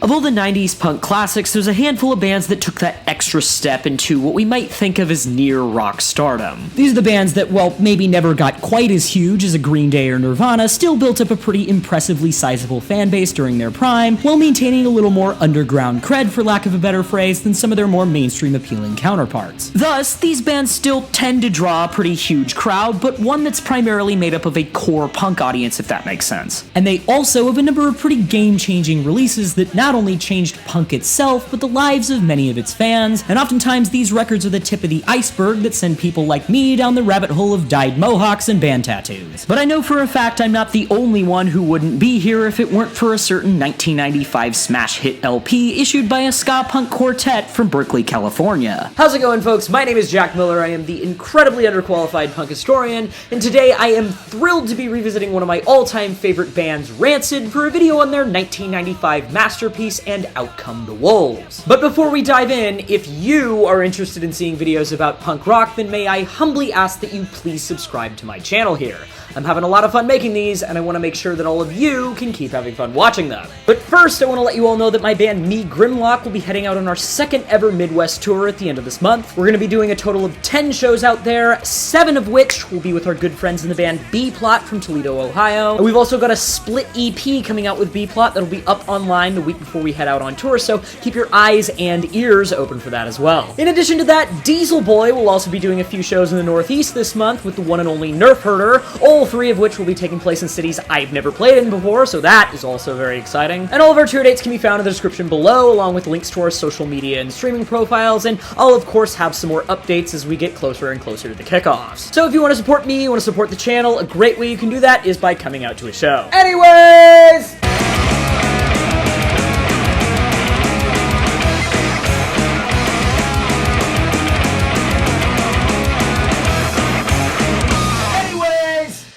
Of all the 90s punk classics, there's a handful of bands that took that extra step into what we might think of as near rock stardom. These are the bands that, well, maybe never got quite as huge as a Green Day or Nirvana, still built up a pretty impressively sizable fan base during their prime, while maintaining a little more underground cred, for lack of a better phrase, than some of their more mainstream appealing counterparts. Thus, these bands still tend to draw a pretty huge crowd, but one that's primarily made up of a core punk audience, if that makes sense. And they also have a number of pretty game-changing releases that not only changed punk itself, but the lives of many of its fans, and oftentimes these records are the tip of the iceberg that send people like me down the rabbit hole of dyed mohawks and band tattoos. But I know for a fact I'm not the only one who wouldn't be here if it weren't for a certain 1995 smash hit LP issued by a ska punk quartet from Berkeley, California. How's it going, folks? My name is Jack Miller. I am the incredibly underqualified punk historian, and today I am thrilled to be revisiting one of my all-time favorite bands, Rancid, for a video on their 1995 masterpiece and Out Come the Wolves. But before we dive in, if you are interested in seeing videos about punk rock, then may I humbly ask that you please subscribe to my channel here. I'm having a lot of fun making these, and I want to make sure that all of you can keep having fun watching them. But first, I want to let you all know that my band, Grimlock, will be heading out on our second ever Midwest tour at the end of this month. We're going to be doing a total of 10 shows out there, 7 of which will be with our good friends in the band B-Plot from Toledo, Ohio. And we've also got a split EP coming out with B-Plot that'll be up online the week before we head out on tour, so keep your eyes and ears open for that as well. In addition to that, Diesel Boy will also be doing a few shows in the Northeast this month with the one and only Nerf Herder, all 3 of which will be taking place in cities I've never played in before, so that is also very exciting. And all of our tour dates can be found in the description below, along with links to our social media and streaming profiles, and I'll of course have some more updates as we get closer and closer to the kickoffs. So if you want to support me, you want to support the channel, a great way you can do that is by coming out to a show. Anyways!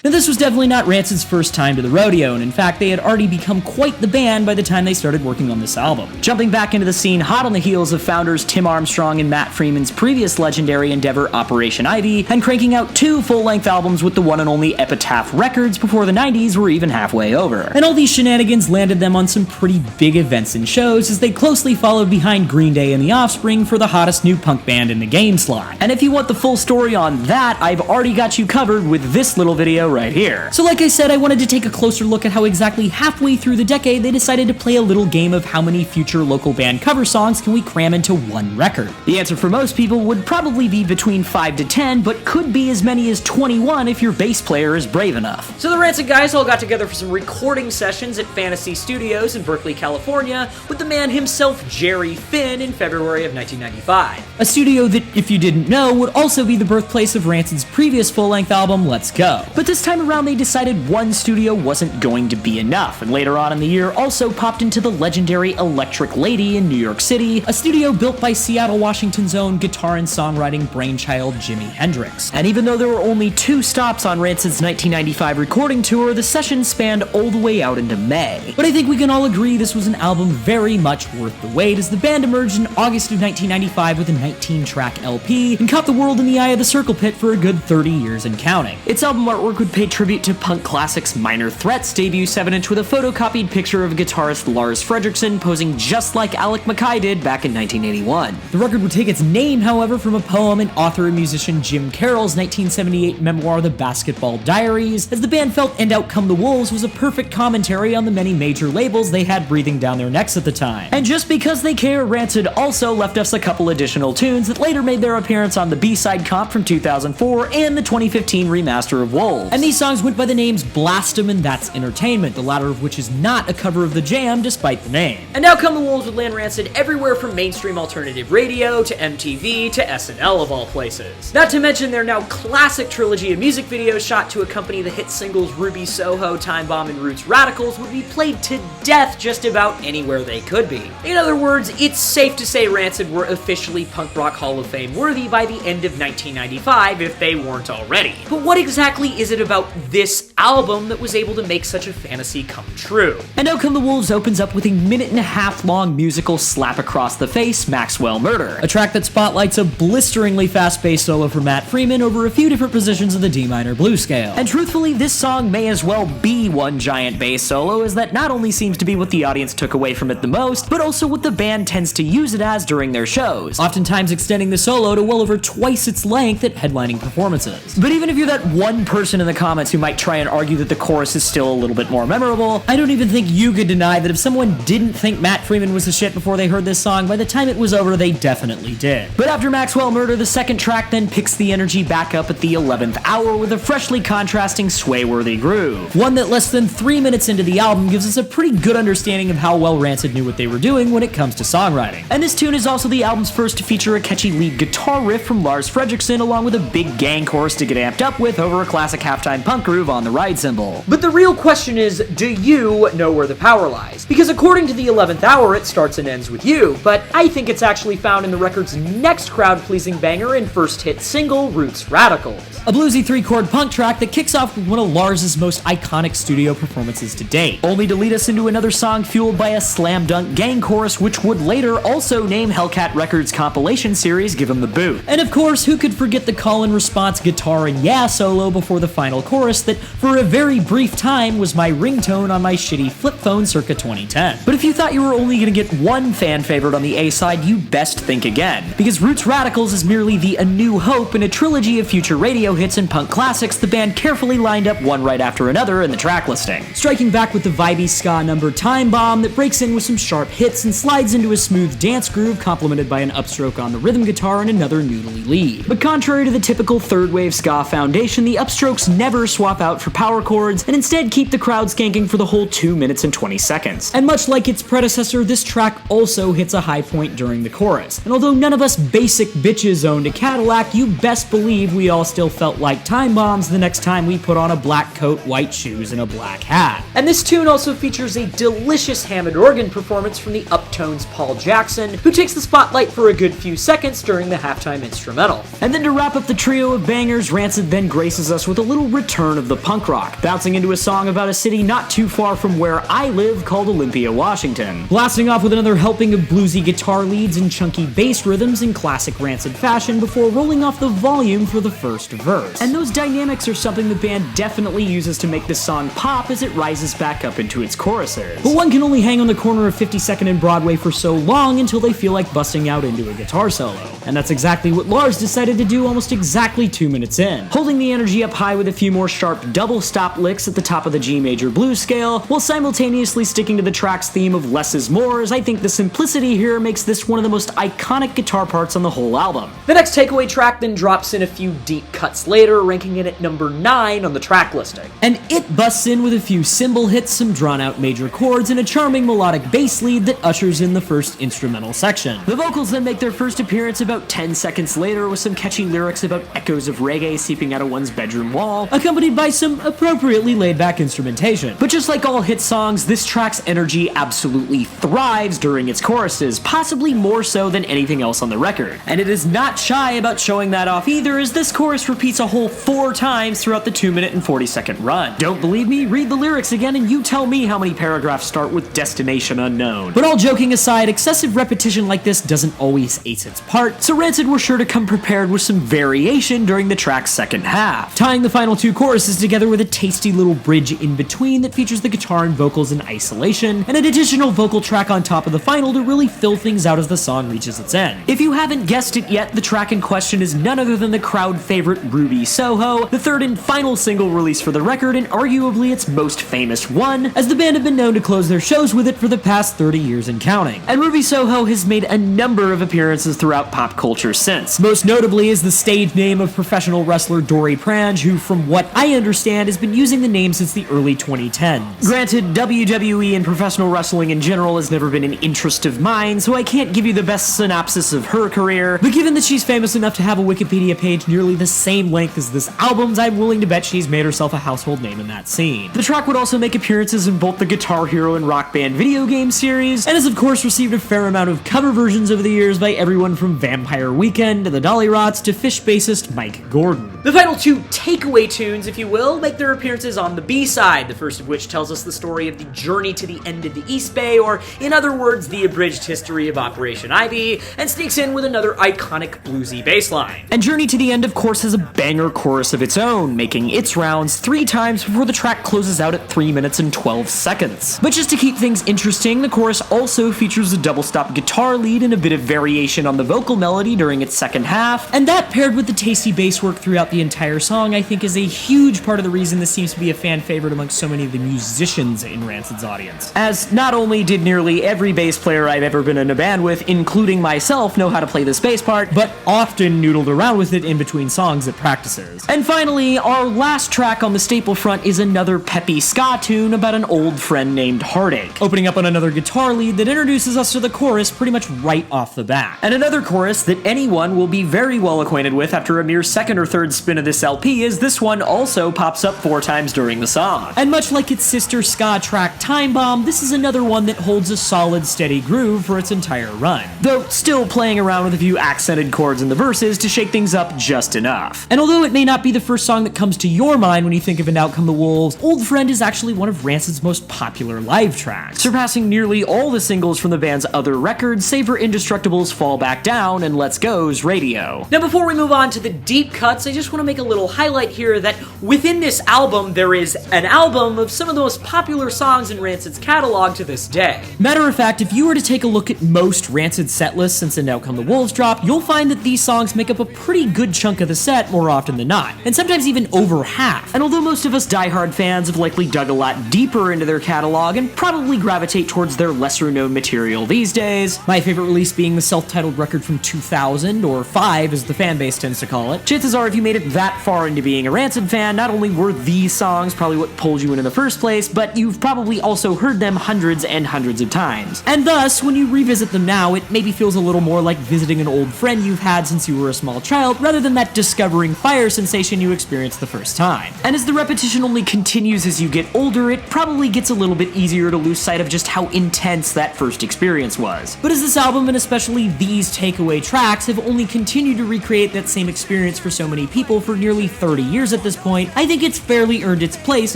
Now, this was definitely not Rancid's first time to the rodeo, and in fact, they had already become quite the band by the time they started working on this album. Jumping back into the scene hot on the heels of founders Tim Armstrong and Matt Freeman's previous legendary endeavor Operation Ivy, and cranking out 2 full-length albums with the one and only Epitaph Records before the 90s were even halfway over. And all these shenanigans landed them on some pretty big events and shows as they closely followed behind Green Day and The Offspring for the hottest new punk band in the game slot. And if you want the full story on that, I've already got you covered with this little video right here. So like I said, I wanted to take a closer look at how exactly halfway through the decade they decided to play a little game of how many future local band cover songs can we cram into one record. The answer for most people would probably be between 5 to 10, but could be as many as 21 if your bass player is brave enough. So the Rancid guys all got together for some recording sessions at Fantasy Studios in Berkeley, California, with the man himself, Jerry Finn, in February of 1995. A studio that, if you didn't know, would also be the birthplace of Rancid's previous full-length album, Let's Go. But this time around, they decided one studio wasn't going to be enough, and later on in the year also popped into the legendary Electric Lady in New York City, a studio built by Seattle, Washington's own guitar and songwriting brainchild Jimi Hendrix. And even though there were only 2 stops on Rancid's 1995 recording tour, the sessions spanned all the way out into May. But I think we can all agree this was an album very much worth the wait, as the band emerged in August of 1995 with a 19-track LP and caught the world in the eye of the circle pit for a good 30 years and counting. Its album artwork would pay tribute to punk classics Minor Threat's debut 7-inch with a photocopied picture of guitarist Lars Fredriksson posing just like Alec Mackay did back in 1981. The record would take its name, however, from a poem and author and musician Jim Carroll's 1978 memoir The Basketball Diaries, as the band felt And Out Come the Wolves was a perfect commentary on the many major labels they had breathing down their necks at the time. And just because they care, Rancid also left us a couple additional tunes that later made their appearance on the B-side comp from 2004 and the 2015 remaster of Wolves. And these songs went by the names Blast 'Em and That's Entertainment, the latter of which is not a cover of The Jam despite the name. And Now Come the Wolves would land Rancid everywhere from mainstream alternative radio to MTV to SNL of all places. Not to mention their now classic trilogy of music videos shot to accompany the hit singles Ruby Soho, Time Bomb, and Roots Radicals would be played to death just about anywhere they could be. In other words, it's safe to say Rancid were officially Punk Rock Hall of Fame worthy by the end of 1995 if they weren't already. But what exactly is it about about this album that was able to make such a fantasy come true. And Out Come the Wolves opens up with a 1.5-minute long musical slap across the face, Maxwell Murder, a track that spotlights a blisteringly fast bass solo from Matt Freeman over a few different positions of the D minor blues scale. And truthfully, this song may as well be one giant bass solo, as that not only seems to be what the audience took away from it the most, but also what the band tends to use it as during their shows, oftentimes extending the solo to well over twice its length at headlining performances. But even if you're that one person in the comments who might try and argue that the chorus is still a little bit more memorable, I don't even think you could deny that if someone didn't think Matt Freeman was the shit before they heard this song, by the time it was over, they definitely did. But after Maxwell Murder, the second track then picks the energy back up at the 11th hour with a freshly contrasting sway-worthy groove. One that less than 3 minutes into the album gives us a pretty good understanding of how well Rancid knew what they were doing when it comes to songwriting. And this tune is also the album's first to feature a catchy lead guitar riff from Lars Fredriksson, along with a big gang chorus to get amped up with over a classic halftime punk groove on the ride cymbal. But the real question is, do you know where the power lies? Because according to the 11th hour, it starts and ends with you, but I think it's actually found in the record's next crowd-pleasing banger and first hit single, Roots Radicals. A bluesy 3-chord punk track that kicks off with one of Lars's most iconic studio performances to date, only to lead us into another song fueled by a slam dunk gang chorus, which would later also name Hellcat Records' compilation series Give 'Em the Boot. And of course, who could forget the call and response guitar and yeah solo before the final chorus that, for a very brief time, was my ringtone on my shitty flip phone circa 2010. But if you thought you were only gonna get one fan favorite on the A-side, you best think again, because Roots Radicals is merely the A New Hope in a trilogy of future radio hits and punk classics the band carefully lined up one right after another in the track listing, striking back with the vibey ska number Time Bomb that breaks in with some sharp hits and slides into a smooth dance groove complemented by an upstroke on the rhythm guitar and another noodly lead. But contrary to the typical third wave ska foundation, the upstrokes never swap out for power chords and instead keep the crowd skanking for the whole 2 minutes and 20 seconds. And much like its predecessor, this track also hits a high point during the chorus. And although none of us basic bitches owned a Cadillac, you best believe we all still felt like time bombs the next time we put on a black coat, white shoes, and a black hat. And this tune also features a delicious Hammond organ performance from the Uptones' Paul Jackson, who takes the spotlight for a good few seconds during the halftime instrumental. And then to wrap up the trio of bangers, Rancid then graces us with a little return of the punk rock, bouncing into a song about a city not too far from where I live called Olympia, Washington. Blasting off with another helping of bluesy guitar leads and chunky bass rhythms in classic Rancid fashion before rolling off the volume for the first verse. And those dynamics are something the band definitely uses to make this song pop as it rises back up into its choruses. But one can only hang on the corner of 52nd and Broadway for so long until they feel like busting out into a guitar solo. And that's exactly what Lars decided to do almost exactly 2 minutes in, holding the energy up high with a few more sharp double stop licks at the top of the G major blues scale, while simultaneously sticking to the track's theme of less is more, as I think the simplicity here makes this one of the most iconic guitar parts on the whole album. The next takeaway track then drops in a few deep cuts later, ranking it at number 9 on the track listing. And it busts in with a few cymbal hits, some drawn-out major chords, and a charming melodic bass lead that ushers in the first instrumental section. The vocals then make their first appearance about 10 seconds later with some catchy lyrics about echoes of reggae seeping out of one's bedroom wall, accompanied by some appropriately laid-back instrumentation. But just like all hit songs, this track's energy absolutely thrives during its choruses, possibly more so than anything else on the record. And it is not shy about showing that off either, as this chorus repeats a whole 4 times throughout the 2-minute and 40-second run. Don't believe me? Read the lyrics again and you tell me how many paragraphs start with destination unknown. But all joking aside, excessive repetition like this doesn't always ace its part, so Rancid were sure to come prepared with some variation during the track's second half, tying the final 2 choruses together with a tasty little bridge in between that features the guitar and vocals in isolation, and an additional vocal track on top of the final to really fill things out as the song reaches its end. If you haven't guessed it yet, the track in question is none other than the crowd favorite Ruby Soho, the third and final single released for the record, and arguably its most famous one, as the band have been known to close their shows with it for the past 30 years and counting. And Ruby Soho has made a number of appearances throughout pop culture since, most notably is the stage name of professional wrestler Dory Prange, who, from what I understand, has been using the name since the early 2010s. Granted, WWE and professional wrestling in general has never been an interest of mine, so I can't give you the best synopsis of her career, but given that she's famous enough to have a Wikipedia page nearly the same length as this album's, I'm willing to bet she's made herself a household name in that scene. The track would also make appearances in both the Guitar Hero and Rock Band video game series, and has of course received a fair amount of cover versions over the years by everyone from Vampire Weekend to the Dolly Rots to Fish bassist Mike Gordon. The final 2 takeaway tunes tunes, if you will, make their appearances on the B-side, the first of which tells us the story of the journey to the end of the East Bay, or in other words, the abridged history of Operation Ivy, and sneaks in with another iconic bluesy bass line. And Journey to the End, of course, has a banger chorus of its own, making its rounds 3 times before the track closes out at 3 minutes and 12 seconds. But just to keep things interesting, the chorus also features a double-stop guitar lead and a bit of variation on the vocal melody during its second half, and that paired with the tasty bass work throughout the entire song, I think is a huge part of the reason this seems to be a fan favorite amongst so many of the musicians in Rancid's audience. As not only did nearly every bass player I've ever been in a band with, including myself, know how to play this bass part, but often noodled around with it in between songs at practices. And finally, our last track on the staple front is another peppy ska tune about an old friend named Heartache, opening up on another guitar lead that introduces us to the chorus pretty much right off the bat. And another chorus that anyone will be very well acquainted with after a mere second or third spin of this LP, is this one also pops up 4 times during the song. And much like its sister ska track Time Bomb, this is another one that holds a solid, steady groove for its entire run, though still playing around with a few accented chords in the verses to shake things up just enough. And although it may not be the first song that comes to your mind when you think of An Out Come the Wolves, Old Friend is actually one of Rancid's most popular live tracks, surpassing nearly all the singles from the band's other records, save for Indestructible's Fall Back Down and Let's Go's Radio. Now before we move on to the deep cuts, I just want to make a little highlight here that within this album there is an album of some of the most popular songs in Rancid's catalog to this day. Matter of fact, if you were to take a look at most Rancid set lists since An Out Come the Wolves drop, you'll find that these songs make up a pretty good chunk of the set more often than not, and sometimes even over half. And although most of us diehard fans have likely dug a lot deeper into their catalog and probably gravitate towards their lesser known material these days, my favorite release being the self-titled record from 2000, or 5 as the fanbase tends to call it, chances are if you made it that far into being a Rancid fan, not only were these songs probably what pulled you in the first place, but you've probably also heard them hundreds and hundreds of times. And thus, when you revisit them now, it maybe feels a little more like visiting an old friend you've had since you were a small child, rather than that discovering fire sensation you experienced the first time. And as the repetition only continues as you get older, it probably gets a little bit easier to lose sight of just how intense that first experience was. But as this album, and especially these takeaway tracks, have only continued to recreate that same experience for so many people for nearly 30 years at this point, I think it's fairly earned its place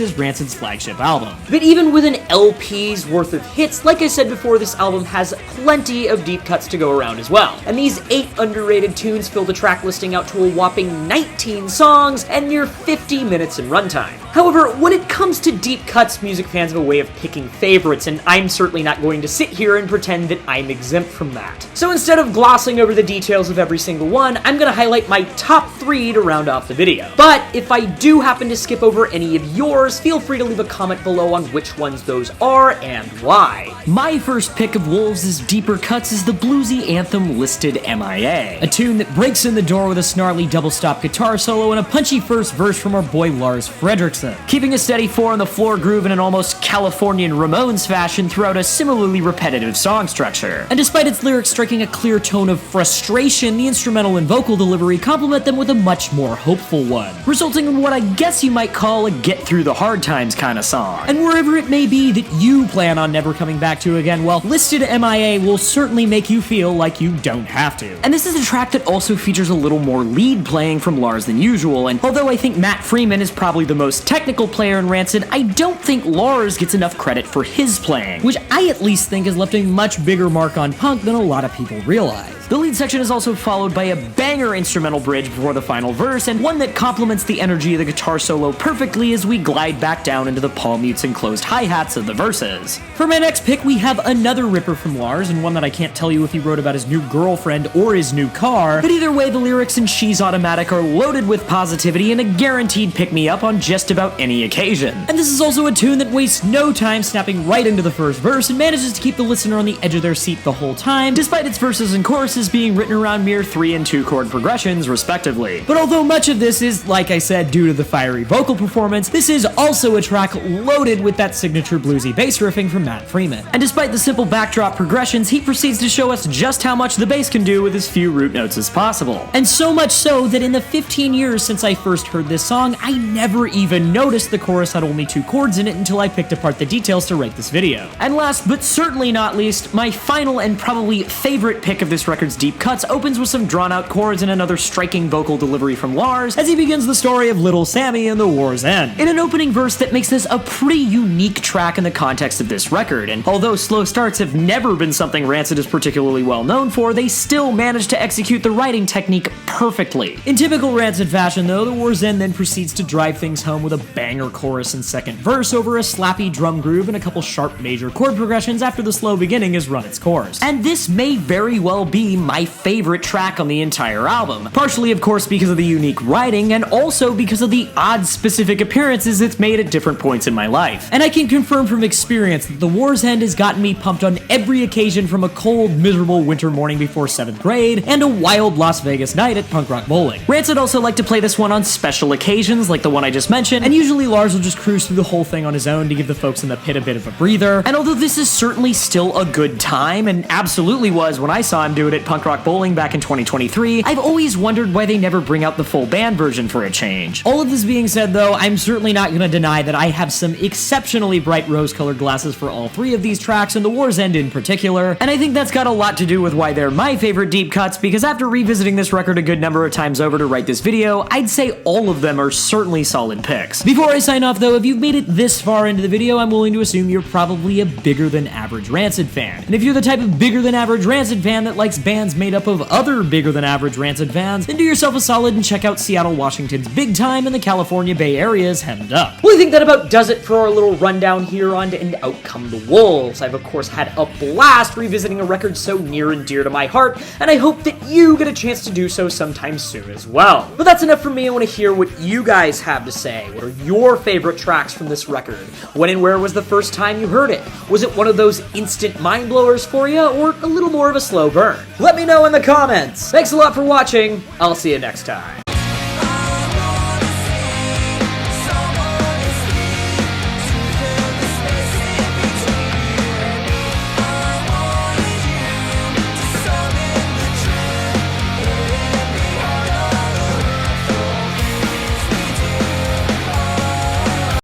as Rancid's flagship album. But even with an LP's worth of hits, like I said before, this album has plenty of deep cuts to go around as well. And these 8 underrated tunes fill the track listing out to a whopping 19 songs and near 50 minutes in runtime. However, when it comes to deep cuts, music fans have a way of picking favorites, and I'm certainly not going to sit here and pretend that I'm exempt from that. So instead of glossing over the details of every single one, I'm going to highlight my top 3 to round off the video. But if I do happen to skip over any of yours, feel free to leave a comment below on which ones those are and why. My first pick of Wolves' deeper cuts is the bluesy anthem listed MIA, a tune that breaks in the door with a snarly double-stop guitar solo and a punchy first verse from our boy Lars Fredriksson, keeping a steady 4-on-the-floor groove in an almost Californian Ramones fashion throughout a similarly repetitive song structure. And despite its lyrics striking a clear tone of frustration, the instrumental and vocal delivery complement them with a much more hopeful one, resulting in what I guess you might call a get through the hard times kind of song. And wherever it may be that you plan on never coming back to again, well, listed MIA will certainly make you feel like you don't have to. And this is a track that also features a little more lead playing from Lars than usual, and although I think Matt Freeman is probably the most technical player in Rancid, I don't think Lars gets enough credit for his playing, which I at least think has left a much bigger mark on punk than a lot of people realize. The lead section is also followed by a banger instrumental bridge before the final verse, and one that complements the energy of the guitar solo perfectly as we glide back down into the palm mutes and closed hi-hats of the verses. For my next pick, we have another ripper from Lars, and one that I can't tell you if he wrote about his new girlfriend or his new car, but either way, the lyrics in She's Automatic are loaded with positivity and a guaranteed pick-me-up on just about any occasion. And this is also a tune that wastes no time snapping right into the first verse and manages to keep the listener on the edge of their seat the whole time, despite its verses and choruses being written around mere 3- and 2-chord progressions, respectively. But although much of this is, like I said, due to the fiery vocal performance, this is also a track loaded with that signature bluesy bass riffing from Matt Freeman. And despite the simple backdrop progressions, he proceeds to show us just how much the bass can do with as few root notes as possible. And so much so that in the 15 years since I first heard this song, I never even even noticed the chorus had only 2 chords in it until I picked apart the details to write this video. And last but certainly not least, my final and probably favorite pick of this record's deep cuts opens with some drawn-out chords and another striking vocal delivery from Lars as he begins the story of Little Sammy and the War's End, in an opening verse that makes this a pretty unique track in the context of this record. And although slow starts have never been something Rancid is particularly well known for, they still managed to execute the writing technique perfectly. In typical Rancid fashion though, the War's End then proceeds to drive things home with a banger chorus and second verse over a slappy drum groove and a couple sharp major chord progressions after the slow beginning has run its course. And this may very well be my favorite track on the entire album, partially of course because of the unique writing and also because of the odd specific appearances it's made at different points in my life. And I can confirm from experience that The War's End has gotten me pumped on every occasion, from a cold, miserable winter morning before 7th grade and a wild Las Vegas night at punk rock bowling. Rancid also like to play this one on special occasions like the one I just mentioned, and usually Lars will just cruise through the whole thing on his own to give the folks in the pit a bit of a breather. And although this is certainly still a good time, and absolutely was when I saw him do it at punk rock bowling back in 2023, I've always wondered why they never bring out the full band version for a change. All of this being said though, I'm certainly not gonna deny that I have some exceptionally bright rose-colored glasses for all 3 of these tracks, and The War's End in particular, and I think that's got a lot to do with why they're my favorite deep cuts, because after revisiting this record a good number of times over to write this video, I'd say all of them are certainly solid picks. Before I sign off though, if you've made it this far into the video, I'm willing to assume you're probably a bigger than average Rancid fan. And if you're the type of bigger than average Rancid fan that likes bands made up of other bigger than average Rancid fans, then do yourself a solid and check out Seattle, Washington's Big Time and the California Bay Area's Hemmed Up. Well, I think that about does it for our little rundown here on And Out Come the Wolves. I've of course had a blast revisiting a record so near and dear to my heart, and I hope that you get a chance to do so sometime soon as well. But that's enough from me. I want to hear what you guys have to say. What are your favorite tracks from this record? When and where was the first time you heard it? Was it one of those instant mind blowers for you, or a little more of a slow burn? Let me know in the comments. Thanks a lot for watching. I'll see you next time.